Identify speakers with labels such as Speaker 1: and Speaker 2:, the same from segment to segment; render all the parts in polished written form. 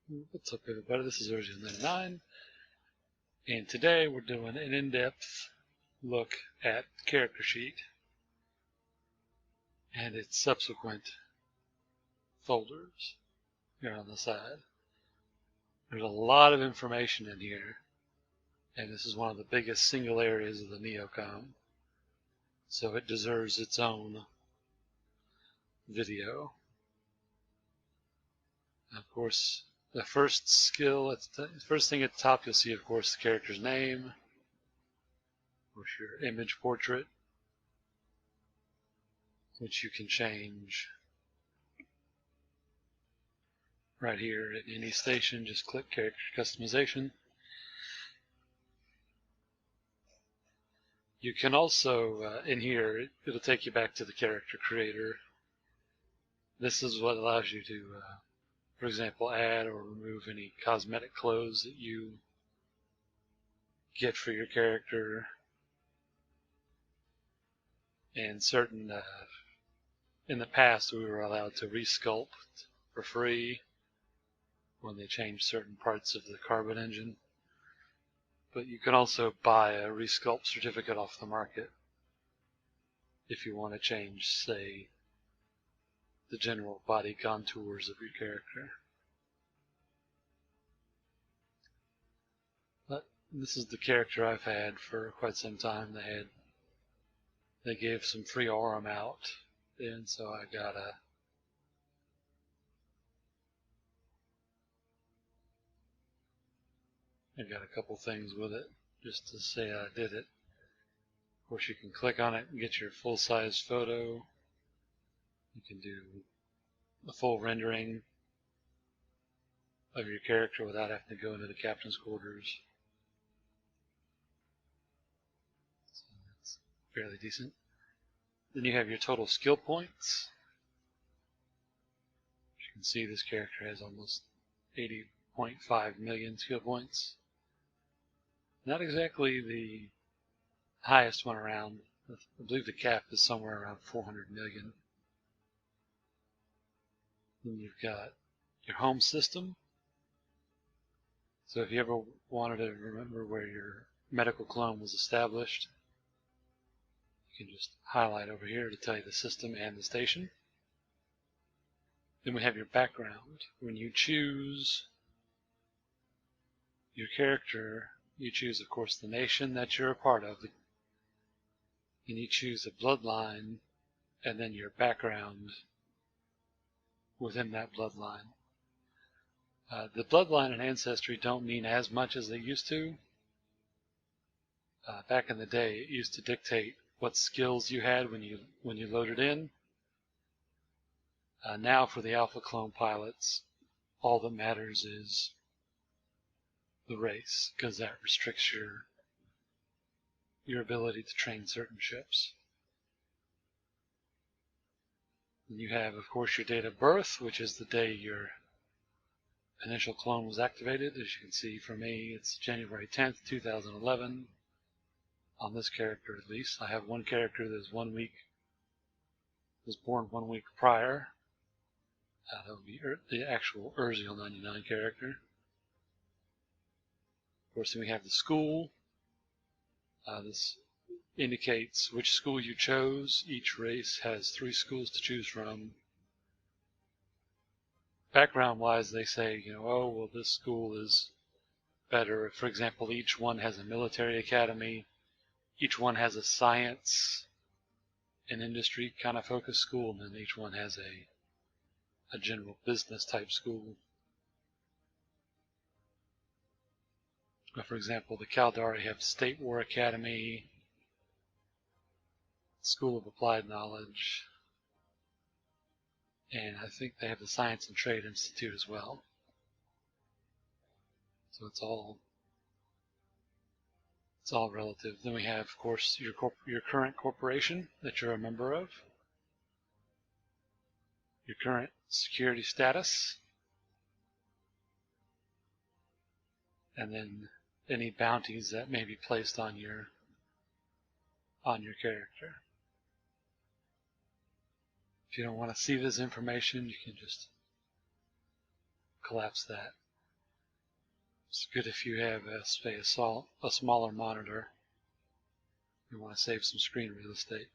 Speaker 1: What's up, everybody? This is Urziel99, and today we're doing an in-depth look at the character sheet and its subsequent folders here on the side. There's a lot of information in here, and this is one of the biggest single areas of the Neocom, so it deserves its own video. Of course, the first first thing at the top, you'll see, of course, the character's name, of course, your image portrait, which you can change right here at any station. Just click character customization. You can also, in here, it'll take you back to the character creator. This is what allows you to, for example, add or remove any cosmetic clothes that you get for your character. And certain, in the past, we were allowed to resculpt for free when they changed certain parts of the Carbon engine. But you can also buy a resculpt certificate off the market if you want to change, say, the general body contours of your character. But this is the character I've had for quite some time. They gave some free Aurum out, and so I got a couple things with it just to say I did it. Of course, you can click on it and get your full-size photo. You can do a full rendering of your character without having to go into the captain's quarters. So that's fairly decent. Then you have your total skill points. As you can see, this character has almost 80.5 million skill points. Not exactly the highest one around. I believe the cap is somewhere around 400 million. Then you've got your home system. So if you ever wanted to remember where your medical clone was established, you can just highlight over here to tell you the system and the station. Then we have your background. When you choose your character, you choose, of course, the nation that you're a part of, and you choose a bloodline, and then your background within that bloodline. The bloodline and ancestry don't mean as much as they used to. Back in the day, it used to dictate what skills you had when you loaded in. Now for the Alpha Clone pilots, all that matters is the race, because that restricts your ability to train certain ships. And you have, of course, your date of birth, which is the day your initial clone was activated. As you can see, for me, it's January 10th, 2011. On this character, at least, I have one character that was born 1 week prior. That would be the actual Urziel99 character. Of course, then we have the school. This indicates which school you chose. Each race has 3 schools to choose from. Background-wise, they say, oh, well, this school is better. For example, each one has a military academy. Each one has a science and industry kind of focused school, and then each one has a general business type school. For example, the Caldari have State War Academy, School of Applied Knowledge, and I think they have the Science and Trade Institute as well. So it's all relative. Then we have, of course, your current corporation that you're a member of, your current security status, and then any bounties that may be placed on your character. If you don't want to see this information, you can just collapse that. It's good if you have, say, a smaller monitor. You want to save some screen real estate.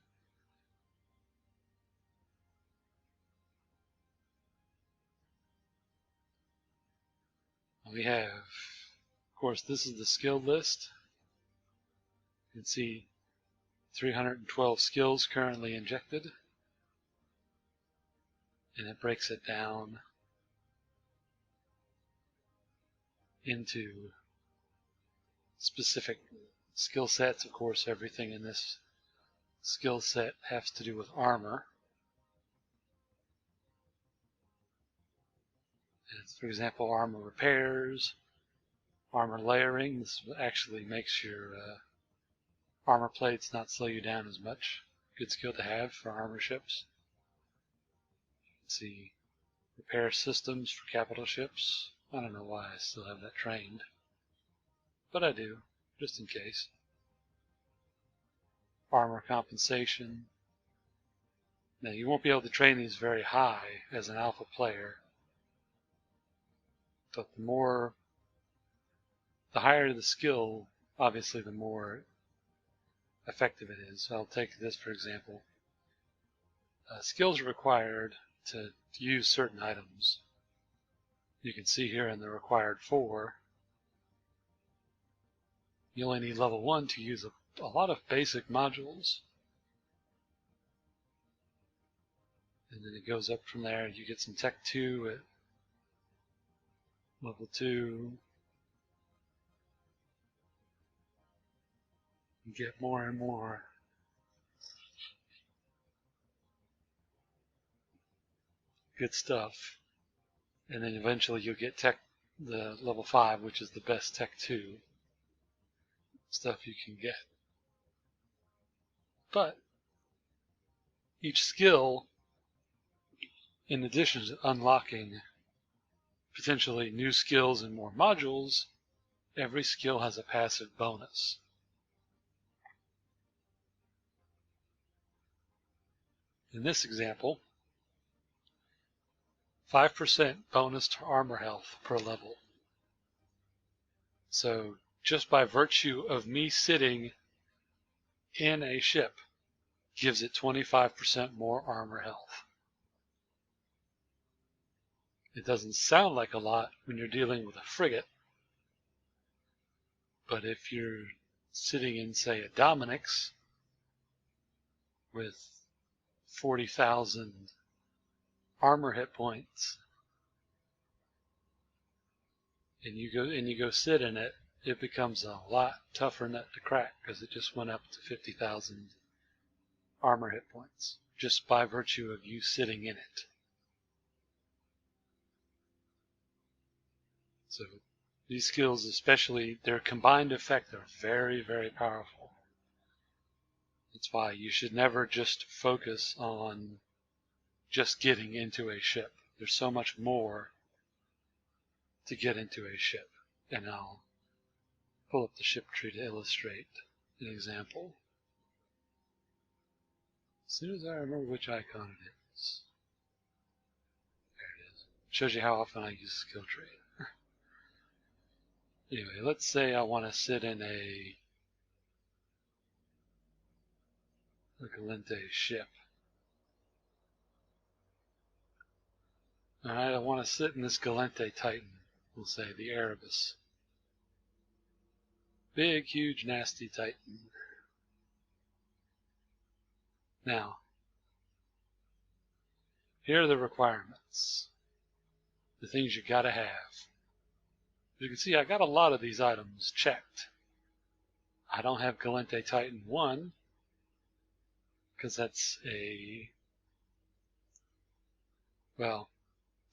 Speaker 1: We have, of course, this is the skill list. You can see 312 skills currently injected, and it breaks it down into specific skill sets. Of course, everything in this skill set has to do with armor. And for example, armor repairs, armor layering. This actually makes your armor plates not slow you down as much. Good skill to have for armor ships. Let's see, repair systems for capital ships. I don't know why I still have that trained, but I do, just in case. Armor compensation. Now you won't be able to train these very high as an alpha player, but the higher the skill, obviously the more effective it is. So I'll take this for example. Skills are required to use certain items. You can see here in the required 4, you only need level 1 to use a lot of basic modules. And then it goes up from there. You get some Tech 2 at level 2. You get more and more. Good stuff. And then eventually you'll get the level 5, which is the best Tech 2 stuff you can get. But each skill, in addition to unlocking potentially new skills and more modules, every skill has a passive bonus. In this example, 5% bonus to armor health per level. So just by virtue of me sitting in a ship gives it 25% more armor health. It doesn't sound like a lot when you're dealing with a frigate, but if you're sitting in, say, a Dominix with 40,000 armor hit points, and you go sit in it, it becomes a lot tougher nut to crack because it just went up to 50,000 armor hit points just by virtue of you sitting in it. So these skills, especially their combined effect, are very, very powerful. That's why you should never just focus on just getting into a ship. There's so much more to get into a ship. And I'll pull up the ship tree to illustrate an example. As soon as I remember which icon it is. There it is. Shows you how often I use skill tree. Anyway, let's say I want to sit in a Gallente ship. Alright, I want to sit in this Gallente Titan. We'll say the Erebus. Big, huge, nasty Titan. Now, here are the requirements. The things you gotta have. You can see I got a lot of these items checked. I don't have Gallente Titan 1 because that's well,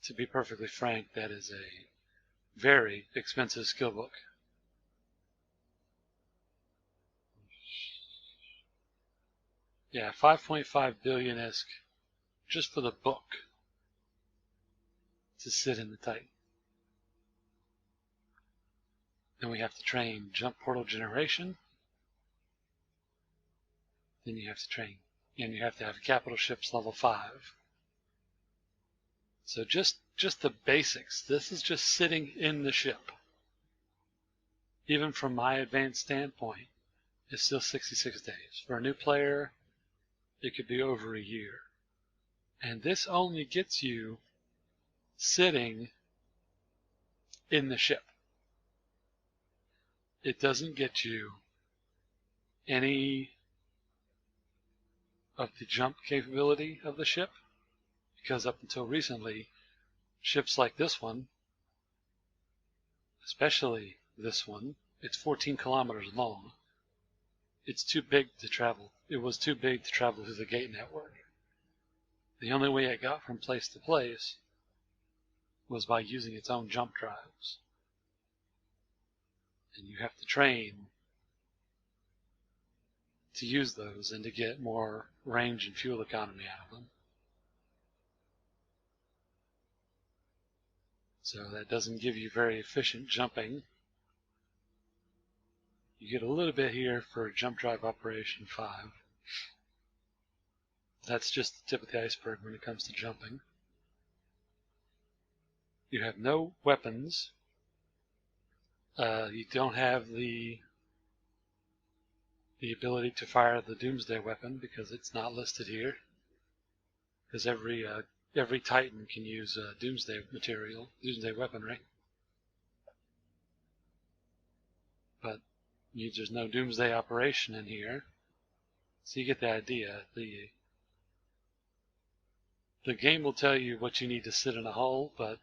Speaker 1: to be perfectly frank, that is a very expensive skill book. Yeah, 5.5 billion-esque just for the book to sit in the Titan. Then we have to train jump portal generation. Then you have to train, and you have to have capital ships level 5. So just the basics. This is just sitting in the ship. even from my advanced standpoint, is still 66 days. For a new player, it could be over a year. And this only gets you sitting in the ship. It doesn't get you any of the jump capability of the ship, because up until recently, ships like this one, especially this one, it's 14 kilometers long. It's too big to travel. It was too big to travel through the gate network. The only way it got from place to place was by using its own jump drives. And you have to train to use those and to get more range and fuel economy out of them. So that doesn't give you very efficient jumping. You get a little bit here for jump drive operation 5. That's just the tip of the iceberg when it comes to jumping. You have no weapons. You don't have the ability to fire the Doomsday weapon because it's not listed here. Because every Titan can use Doomsday material, Doomsday weaponry. But there's no Doomsday operation in here. So you get the idea. The game will tell you what you need to sit in a hull, but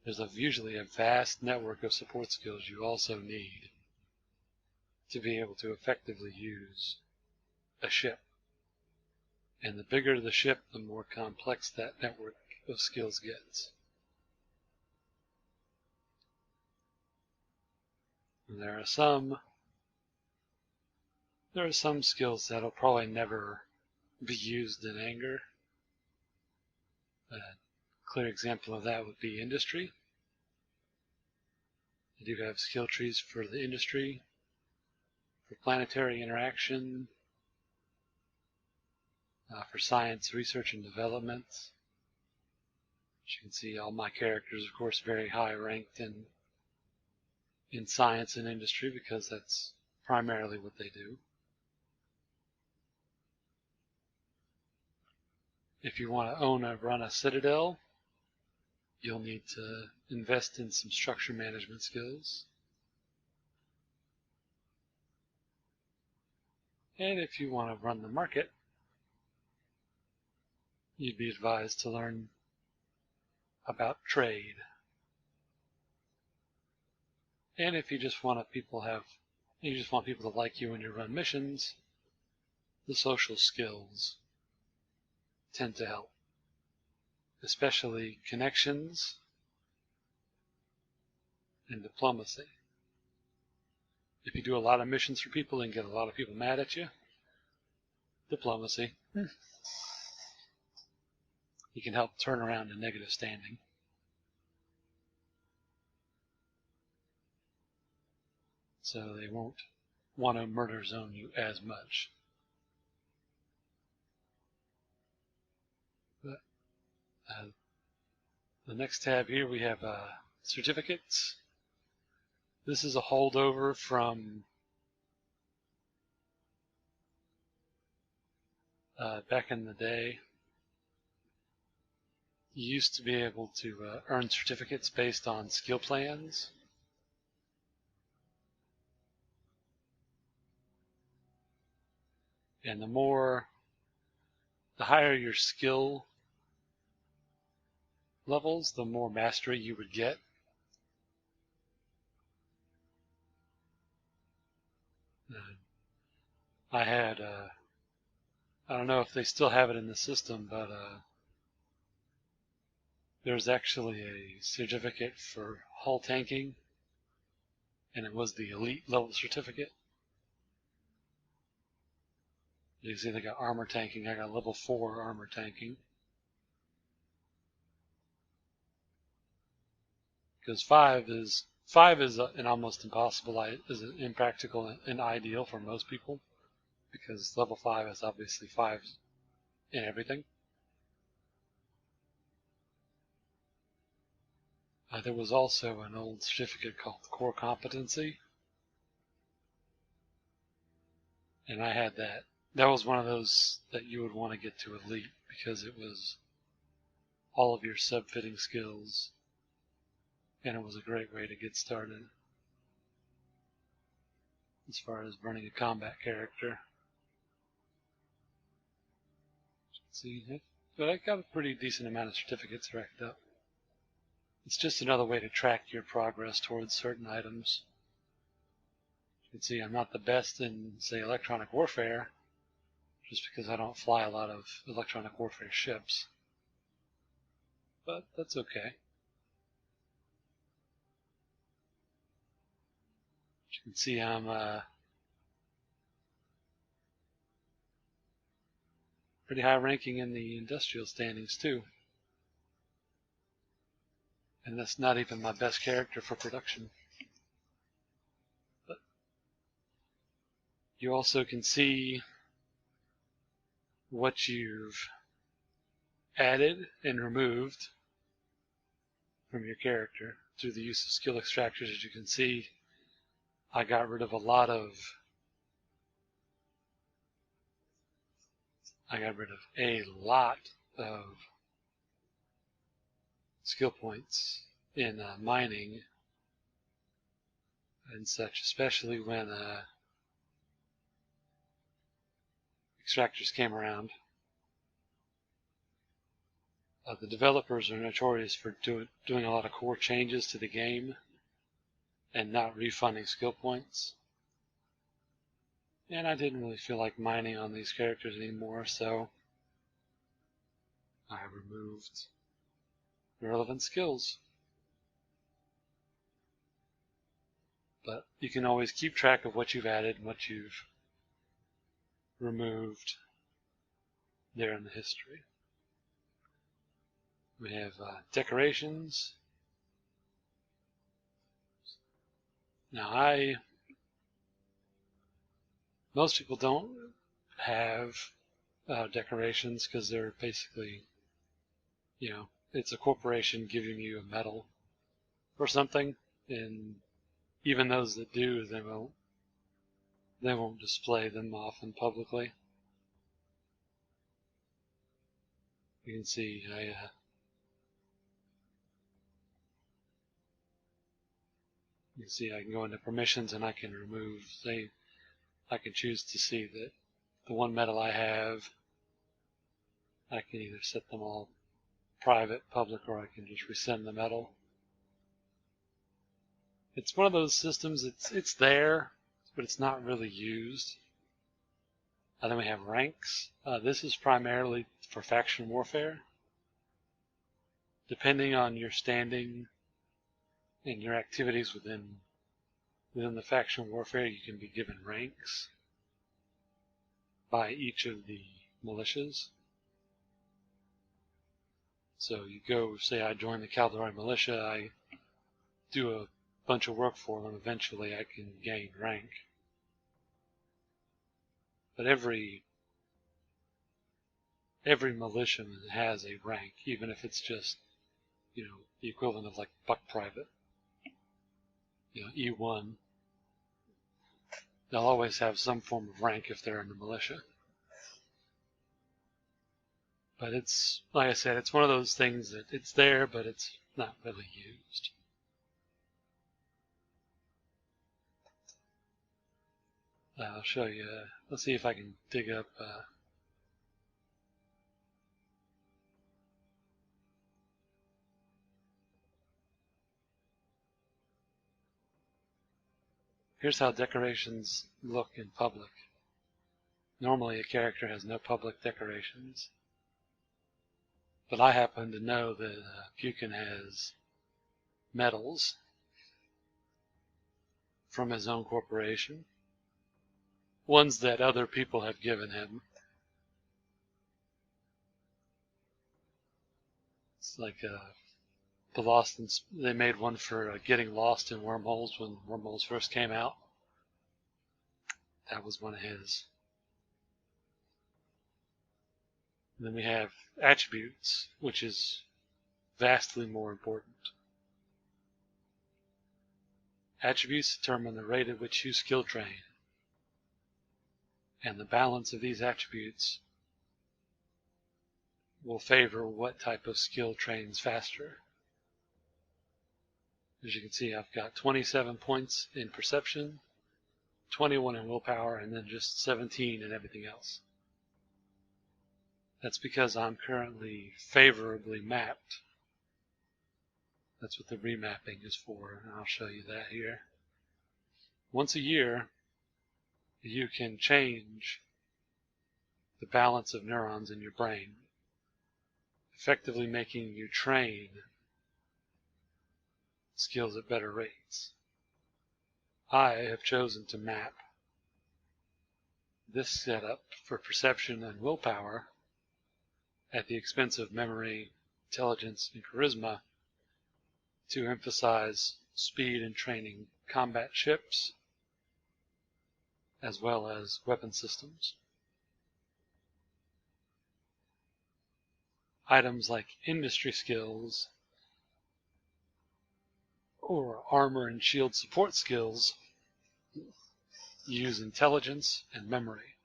Speaker 1: there's usually a vast network of support skills you also need to be able to effectively use a ship. And the bigger the ship, the more complex that network of skills gets. And there are some skills that'll probably never be used in Anger. A clear example of that would be industry. You do have skill trees for the industry, for planetary interaction, for science, research, and development. As you can see, all my characters, of course, very high ranked in science and industry because that's primarily what they do. If you want to run a citadel, you'll need to invest in some structure management skills. And if you want to run the market, you'd be advised to learn about trade. And if you just want people to like you when you run missions, the social skills tend to help, especially connections and diplomacy. If you do a lot of missions for people and get a lot of people mad at you, diplomacy. You can help turn around a negative standing. So they won't want to murder zone you as much. But the next tab here we have certificates. This is a holdover from back in the day. You used to be able to earn certificates based on skill plans. And the higher your skill levels, the more mastery you would get. I had, I don't know if they still have it in the system, but there's actually a certificate for hull tanking, and it was the elite level certificate. You can see they got armor tanking. I got level 4 armor tanking. Because 5 is an almost impossible, is impractical and ideal for most people, because level 5 is obviously 5 in everything. There was also an old certificate called Core Competency, And I had that. That was one of those that you would want to get to elite because it was all of your sub-fitting skills, and it was a great way to get started as far as running a combat character. Let's see, but I got a pretty decent amount of certificates racked up. It's just another way to track your progress towards certain items. You can see I'm not the best in, say, electronic warfare, just because I don't fly a lot of electronic warfare ships. But that's okay. You can see I'm pretty high ranking in the industrial standings too. And that's not even my best character for production. But you also can see what you've added and removed from your character through the use of skill extractors. As you can see, I got rid of a lot of skill points in mining and such, especially when extractors came around. The developers are notorious for doing a lot of core changes to the game and not refunding skill points. And I didn't really feel like mining on these characters anymore, so I removed irrelevant skills. But you can always keep track of what you've added and what you've removed there in the history. We have decorations. Now most people don't have decorations because they're basically, it's a corporation giving you a medal or something, and even those that do, they won't display them often publicly. You can see I can go into permissions and I can remove, I can choose to see that the one medal I have, I can either set them all private, public, or I can just resend the medal. It's one of those systems, it's there, but it's not really used. Then we have ranks. This is primarily for faction warfare. Depending on your standing and your activities within the faction warfare, you can be given ranks by each of the militias. So you go, say I join the Caldari militia, I do a bunch of work for them, eventually I can gain rank. But every militiaman has a rank, even if it's just, the equivalent of like buck private. E1. They'll always have some form of rank if they're in the militia. But it's, like I said, it's one of those things that it's there, but it's not really used. I'll show you. Let's see if I can dig up. Here's how decorations look in public. Normally a character has no public decorations. But I happen to know that Pukin has medals from his own corporation. Ones that other people have given him. It's like the Lost in, they made one for getting lost in wormholes when wormholes first came out. That was one of his. And then we have attributes, which is vastly more important. Attributes determine the rate at which you skill train. And the balance of these attributes will favor what type of skill trains faster. As you can see, I've got 27 points in perception, 21 in willpower, and then just 17 in everything else. That's because I'm currently favorably mapped. That's what the remapping is for, and I'll show you that here. Once a year, you can change the balance of neurons in your brain, effectively making you train skills at better rates. I have chosen to map this setup for perception and willpower at the expense of memory, intelligence, and charisma to emphasize speed in training combat ships as well as weapon systems. Items like industry skills or armor and shield support skills use intelligence and memory.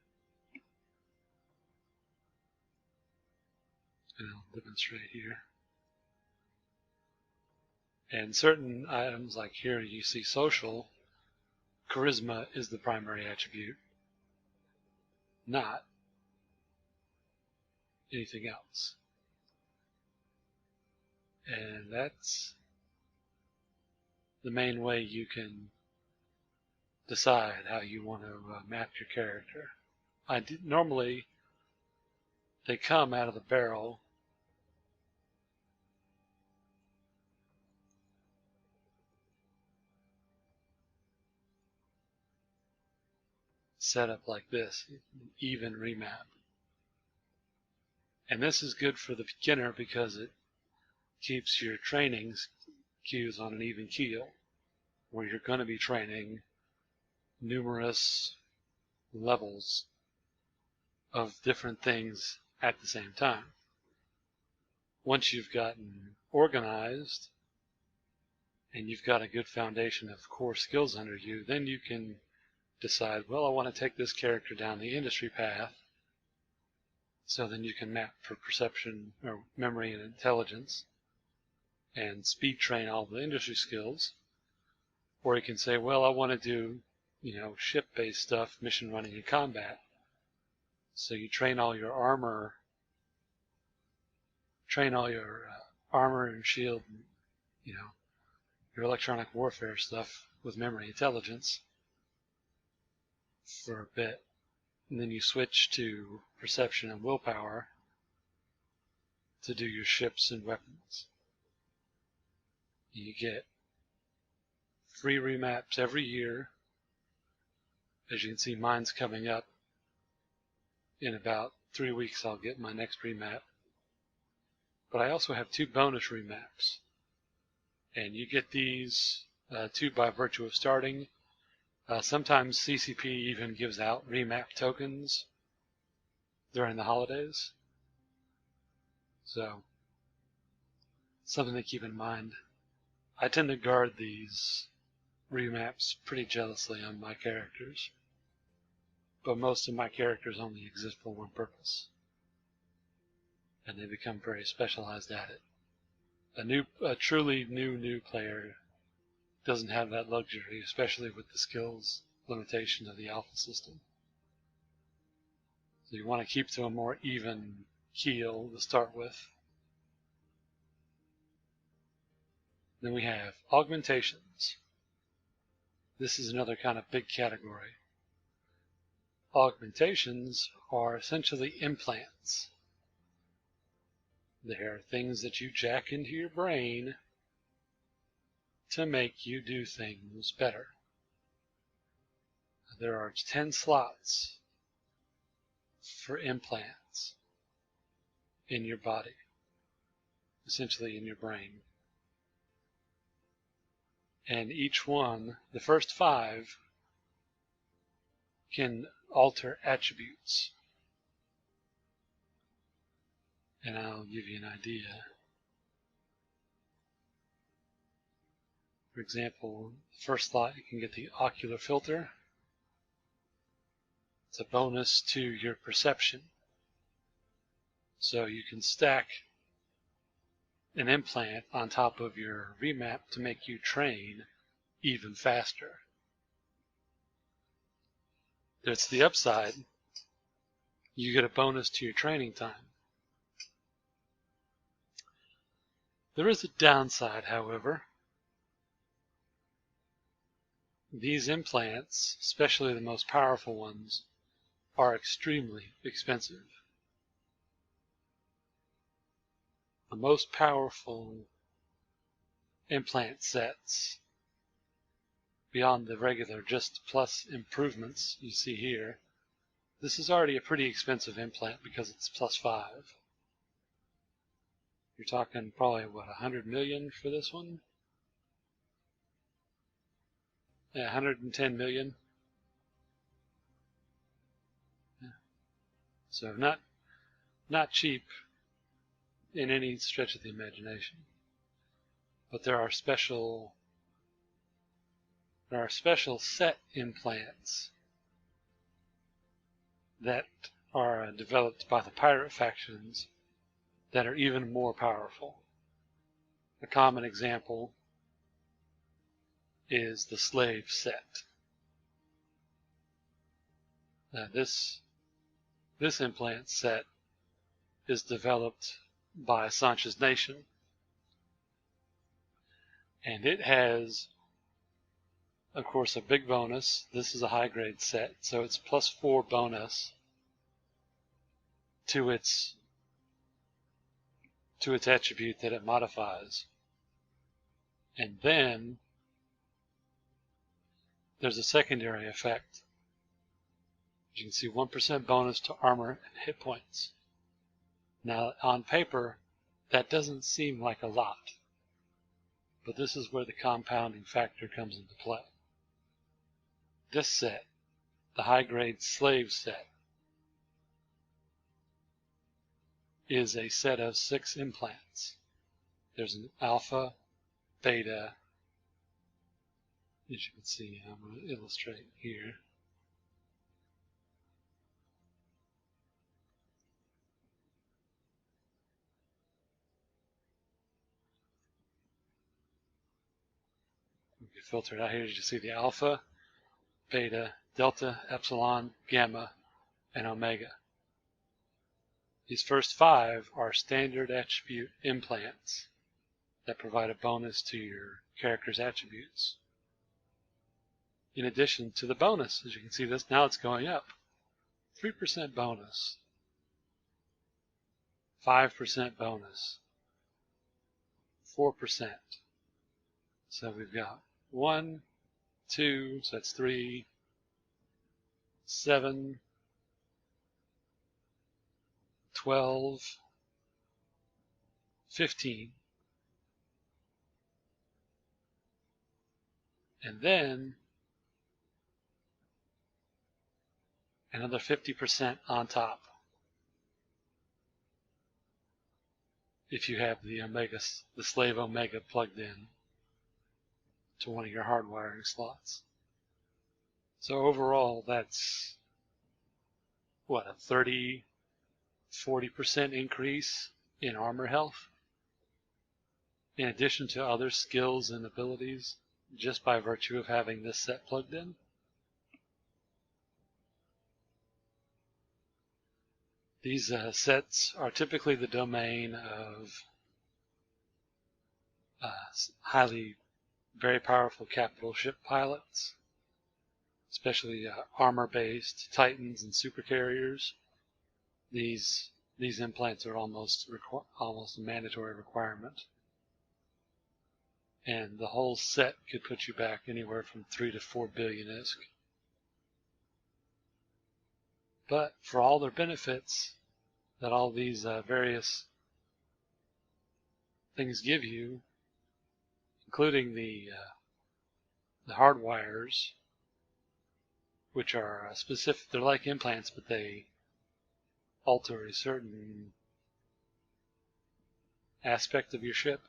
Speaker 1: And I'll demonstrate here. And certain items like here you see social, charisma is the primary attribute, not anything else. And that's the main way you can decide how you want to map your character. Normally, they come out of the barrel set up like this, even remap. And this is good for the beginner because it keeps your training cues on an even keel, where you're going to be training numerous levels of different things at the same time. Once you've gotten organized and you've got a good foundation of core skills under you, then you can decide, well, I want to take this character down the industry path. So then you can map for perception or memory and intelligence and speed train all the industry skills. Or you can say, well, I want to do, ship-based stuff, mission running and combat. So you train all your armor, and shield, your electronic warfare stuff with memory intelligence for a bit. And then you switch to perception and willpower to do your ships and weapons. You get free remaps every year. As you can see, mine's coming up. In about 3 weeks, I'll get my next remap. But I also have 2 bonus remaps. And you get these 2 by virtue of starting. Sometimes CCP even gives out remap tokens during the holidays. So, something to keep in mind. I tend to guard these remaps pretty jealously on my characters. But most of my characters only exist for one purpose. And they become very specialized at it. A truly new player doesn't have that luxury, especially with the skills limitation of the alpha system. So you want to keep to a more even keel to start with. Then we have augmentations. This is another kind of big category. Augmentations are essentially implants. They are things that you jack into your brain to make you do things better. There are 10 slots for implants in your body, essentially in your brain. And each one, the first 5, can alter attributes. And I'll give you an idea. For example, the first slot, you can get the ocular filter. It's a bonus to your perception. So you can stack an implant on top of your remap to make you train even faster. That's the upside. You get a bonus to your training time. There is a downside, however. These implants, especially the most powerful ones, are extremely expensive. The most powerful implant sets, beyond the regular just plus improvements you see here, this is already a pretty expensive implant because it's +5. You're talking probably, what, 100 million for this one? Yeah, 110 million. Yeah. So not cheap in any stretch of the imagination. But there are special set implants that are developed by the pirate factions that are even more powerful. A common example is the slave set. Now this implant set is developed by Sansha's Nation, and it has, of course, a big bonus. This is a high grade set, so it's +4 bonus to its attribute that it modifies. And then there's a secondary effect. You can see 1% bonus to armor and hit points. Now, on paper, that doesn't seem like a lot, but this is where the compounding factor comes into play. This set, the high-grade slave set, is a set of 6 implants. There's an alpha, beta, as you can see, I'm going to illustrate here. We can filter it out here. You see the alpha, beta, delta, epsilon, gamma, and omega. These first 5 are standard attribute implants that provide a bonus to your character's attributes. In addition to the bonus, as you can see this, now it's going up. 3% bonus, 5% bonus, 4%. So we've got 1, 2, so that's 3, 7, 12, 15, and then another 50% on top if you have the slave omega plugged in to one of your hardwiring slots. So overall, that's what, a 30–40% increase in armor health, in addition to other skills and abilities, just by virtue of having this set plugged in. These sets are typically the domain of very powerful capital ship pilots, especially armor-based Titans and supercarriers. These implants are almost a mandatory requirement, and the whole set could put you back anywhere from 3 to 4 billion-isk. But for all their benefits that all these various things give you, including the hardwires, which are specific, they're like implants, but they alter a certain aspect of your ship.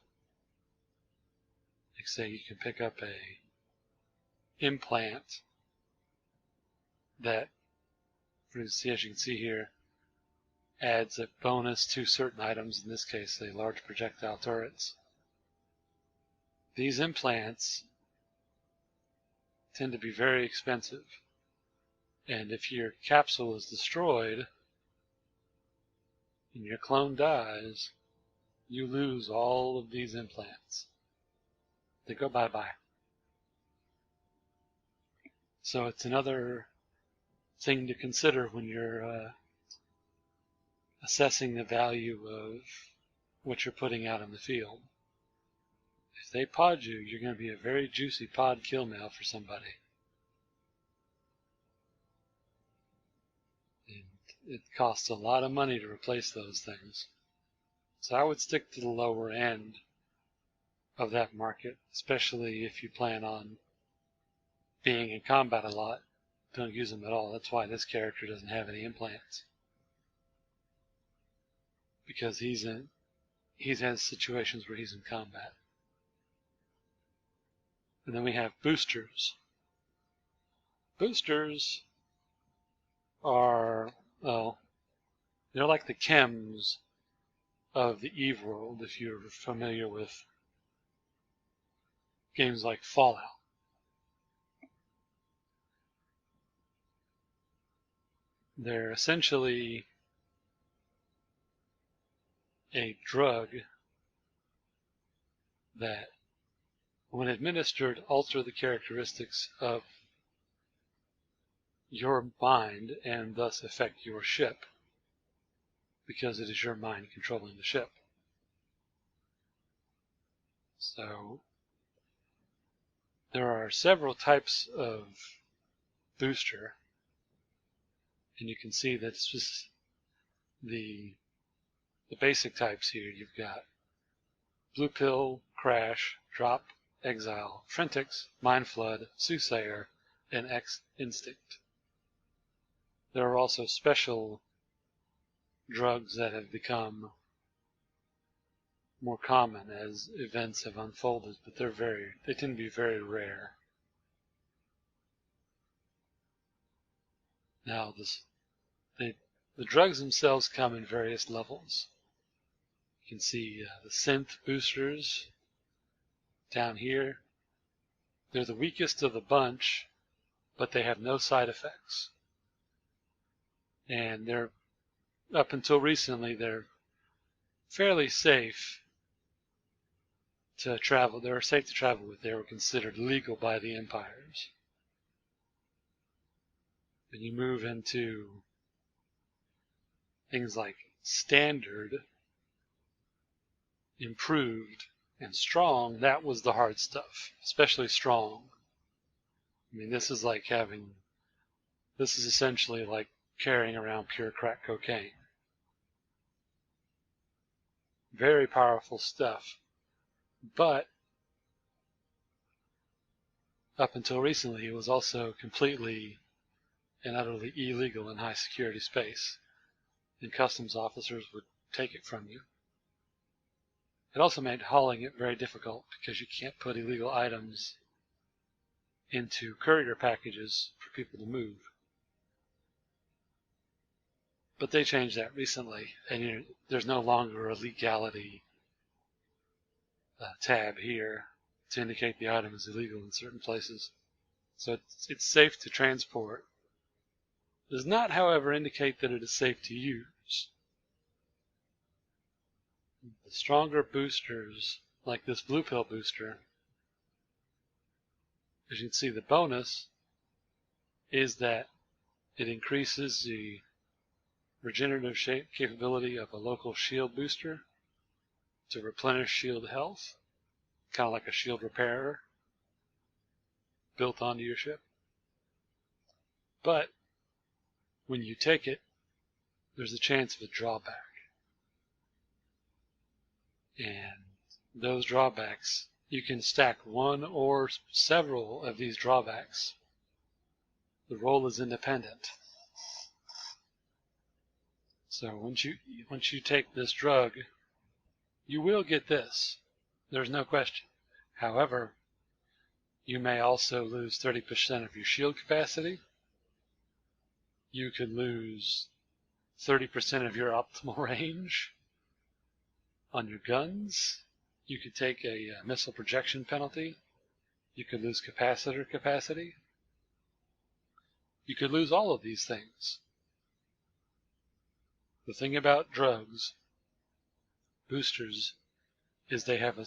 Speaker 1: Like, say, you can pick up a implant that as you can see here, adds a bonus to certain items, in this case a large projectile turrets. These implants tend to be very expensive, and if your capsule is destroyed and your clone dies, you lose all of these implants. They go bye-bye. So it's another thing to consider when you're assessing the value of what you're putting out in the field. If they pod you, you're going to be a very juicy pod kill mail for somebody. And it costs a lot of money to replace those things. So I would stick to the lower end of that market, especially if you plan on being in combat a lot. Don't use them at all. That's why this character doesn't have any implants. Because he has situations where he's in combat. And then we have boosters. Boosters are, well, they're like the chems of the EVE world, if you're familiar with games like Fallout. They're essentially a drug that, when administered, alter the characteristics of your mind and thus affect your ship, because it is your mind controlling the ship. So there are several types of booster, and you can see that it's just the basic types here. You've got Blue Pill, Crash, Drop, Exile, Frentix, Mind Flood, Soothsayer, and X Instinct. There are also special drugs that have become more common as events have unfolded, but they tend to be very rare. Now, the drugs themselves come in various levels. You can see the synth boosters down here. They're the weakest of the bunch, but they have no side effects. And up until recently, they're fairly safe to travel. They were safe to travel with. They were considered legal by the empires. When you move into things like standard, improved, and strong, that was the hard stuff, especially strong. I mean, this is essentially like carrying around pure crack cocaine. Very powerful stuff. But up until recently, it was also completely and utterly illegal in high security space, and customs officers would take it from you. It also made hauling it very difficult because you can't put illegal items into courier packages for people to move. But they changed that recently, and there's no longer a legality tab here to indicate the item is illegal in certain places. So it's safe to transport. It does not, however, indicate that it is safe to use. The stronger boosters, like this Blue Pill booster, as you can see, the bonus is that it increases the regenerative capability of a local shield booster to replenish shield health, kind of like a shield repairer built onto your ship. But when you take it, there's a chance of a drawback. And those drawbacks, you can stack one or several of these drawbacks. The roll is independent. So once you take this drug, you will get this. There's no question. However, you may also lose 30% of your shield capacity. you could lose 30% of your optimal range on your guns. You could take a missile projection penalty. You could lose capacitor capacity. You could lose all of these things. The thing about drugs, boosters, is they have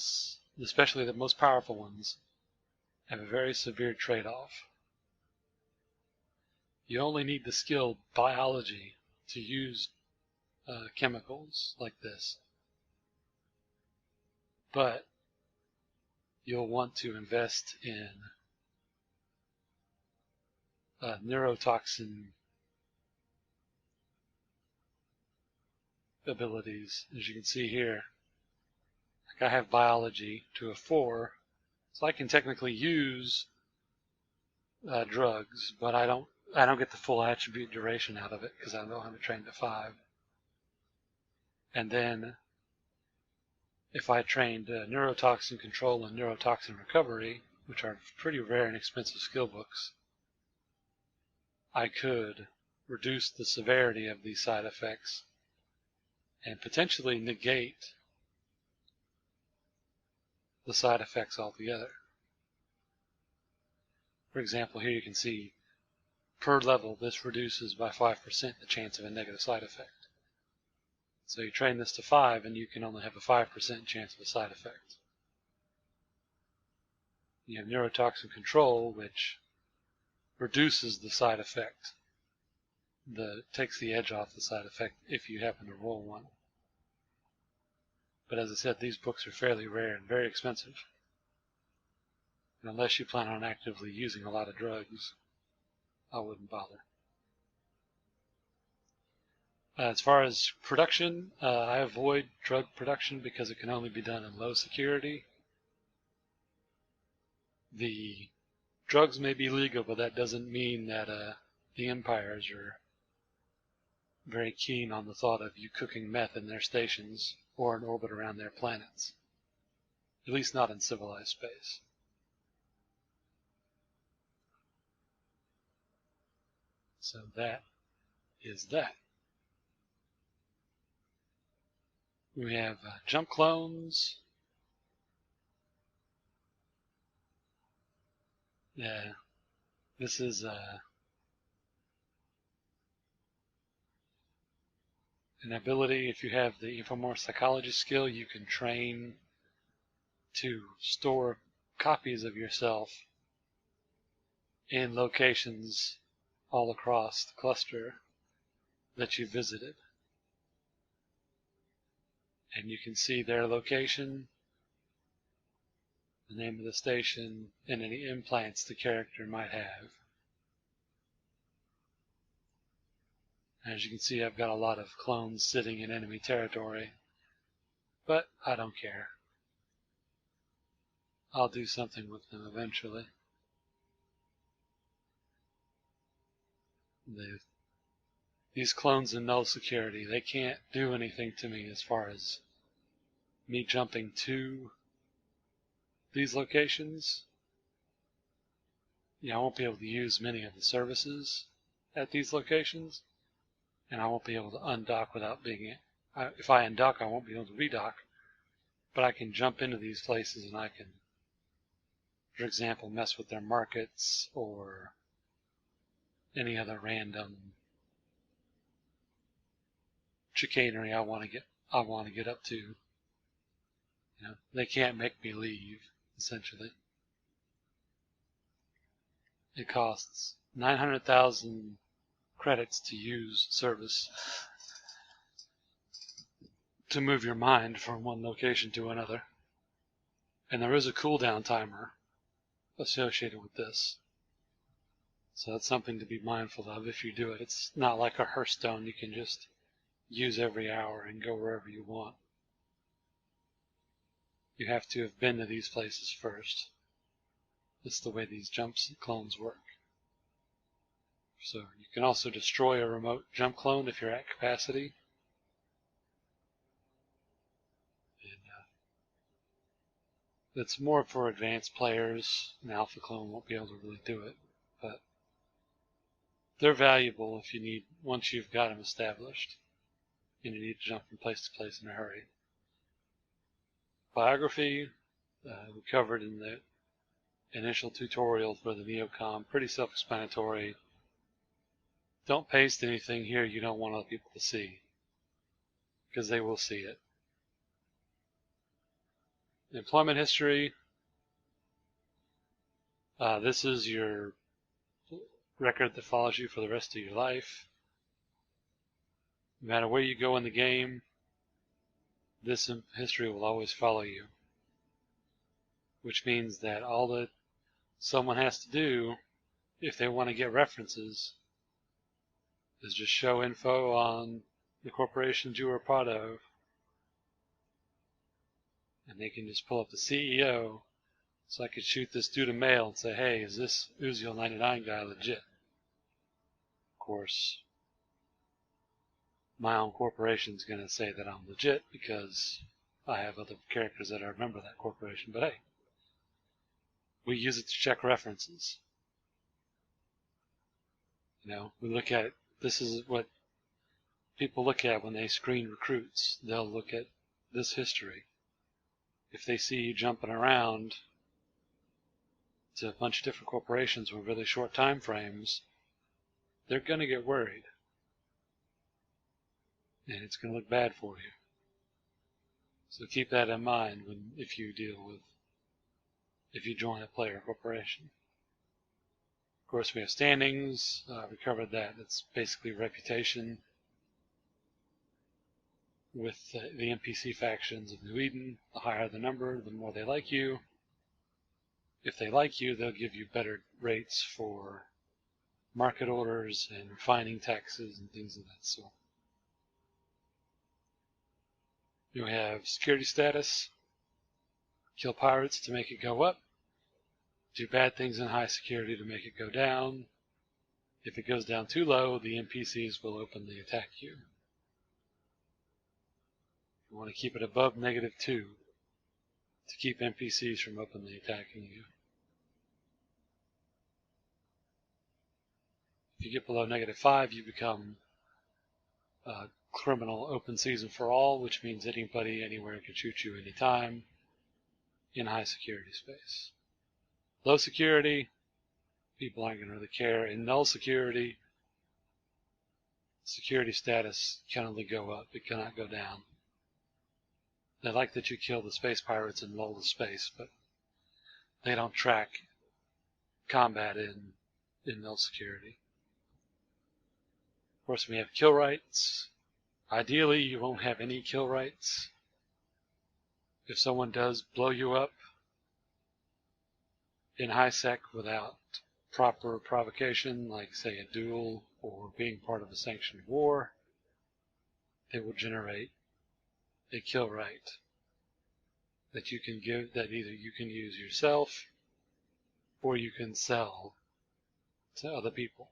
Speaker 1: especially the most powerful ones, have a very severe trade-off. You only need the skilled biology to use chemicals like this. But you'll want to invest in neurotoxin abilities. As you can see here, like I have biology to a 4, so I can technically use drugs, but I don't get the full attribute duration out of it because I know I'm trained to 5. And then if I trained neurotoxin control and neurotoxin recovery, which are pretty rare and expensive skill books, I could reduce the severity of these side effects and potentially negate the side effects altogether. For example, here you can see per level this reduces by 5% the chance of a negative side effect. So you train this to 5 and you can only have a 5% chance of a side effect. You have neurotoxin control, which reduces the side effect, takes the edge off the side effect if you happen to roll one. But as I said, these books are fairly rare and very expensive. And unless you plan on actively using a lot of drugs, I wouldn't bother. As far as production, I avoid drug production because it can only be done in low security. The drugs may be legal, but that doesn't mean that the empires are very keen on the thought of you cooking meth in their stations or in orbit around their planets. At least not in civilized space. So that is that. We have jump clones. Yeah, this is an ability. If you have the Infomorph Psychology skill, you can train to store copies of yourself in locations all across the cluster that you visited. And you can see their location, the name of the station, and any implants the character might have. As you can see, I've got a lot of clones sitting in enemy territory, but I don't care. I'll do something with them eventually. These clones in null security, they can't do anything to me as far as me jumping to these locations. I won't be able to use many of the services at these locations, and I won't be able to undock without being if I undock, I won't be able to redock, but I can jump into these places and I can, for example, mess with their markets or any other random chicanery I want to get up to. They can't make me leave, essentially. It costs 900,000 credits to use service to move your mind from one location to another. And there is a cooldown timer associated with this. So that's something to be mindful of if you do it. It's not like a Hearthstone you can just use every hour and go wherever you want. You have to have been to these places first. That's the way these jump clones work. So you can also destroy a remote jump clone if you're at capacity. And it's more for advanced players. An alpha clone won't be able to really do it. But they're valuable if you need, once you've got them established and you need to jump from place to place in a hurry. Biography, we covered in the initial tutorial for the Neocom, pretty self-explanatory. Don't paste anything here you don't want other people to see, because they will see it. Employment history, this is your record that follows you for the rest of your life. No matter where you go in the game, this history will always follow you, which means that all that someone has to do if they want to get references is just show info on the corporations you were a part of, and they can just pull up the CEO. So I could shoot this dude a mail and say, hey, is this Uziel 99 guy legit? Of course, my own corporation's going to say that I'm legit because I have other characters that are a member of that corporation. But hey, we use it to check references. You know, we look at it. This is what people look at when they screen recruits. They'll look at this history. If they see you jumping around to a bunch of different corporations with really short time frames, they're going to get worried. And it's going to look bad for you. So keep that in mind if you join a player corporation. Of course, we have standings. We covered that. It's basically reputation with the NPC factions of New Eden. The higher the number, the more they like you. If they like you, they'll give you better rates for market orders and refining taxes and things of that sort. You have security status. Kill pirates to make it go up. Do bad things in high security to make it go down. If it goes down too low, the NPCs will openly attack you. You want to keep it above -2 to keep NPCs from openly attacking you. If you get below -5, you become a criminal open season for all, which means anybody anywhere can shoot you anytime in high security space. Low security, people aren't going to really care. In null security, security status can only go up, it cannot go down. They like that you kill the space pirates and lull the space, but they don't track combat in null security. Of course, we have kill rights. Ideally, you won't have any kill rights. If someone does blow you up in high sec without proper provocation, like say a duel or being part of a sanctioned war, it will generate a kill right that you can give, that either you can use yourself or you can sell to other people.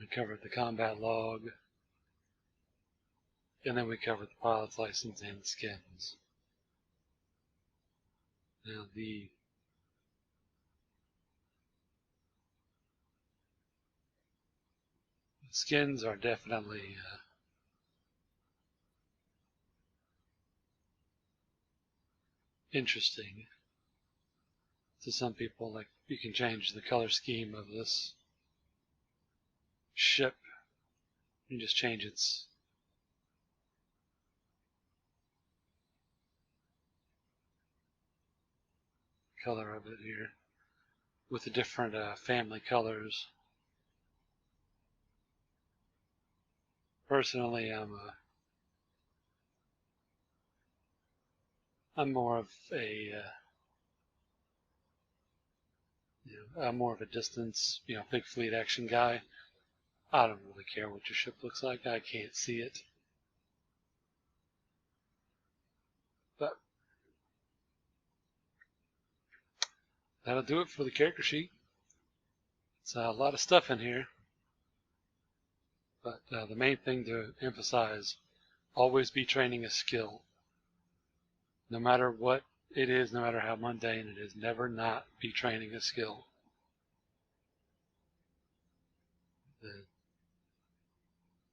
Speaker 1: We covered the combat log, and then we covered the pilot's license and the skins. Now the skins are definitely interesting to some people. Like, you can change the color scheme of this ship and just change its color of it here with the different family colors. Personally, I'm more of a I'm more of a distance, big fleet action guy. I don't really care what your ship looks like. I can't see it. But that'll do it for the character sheet. It's a lot of stuff in here. But the main thing to emphasize, always be training a skill. No matter what it is, no matter how mundane it is, never not be training a skill.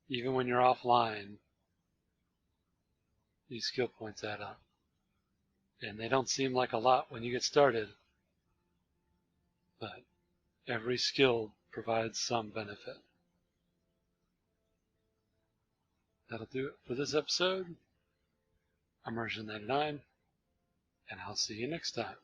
Speaker 1: Even when you're offline, these skill points add up. And they don't seem like a lot when you get started, but every skill provides some benefit. That'll do it for this episode. I'm Immersion99, and I'll see you next time.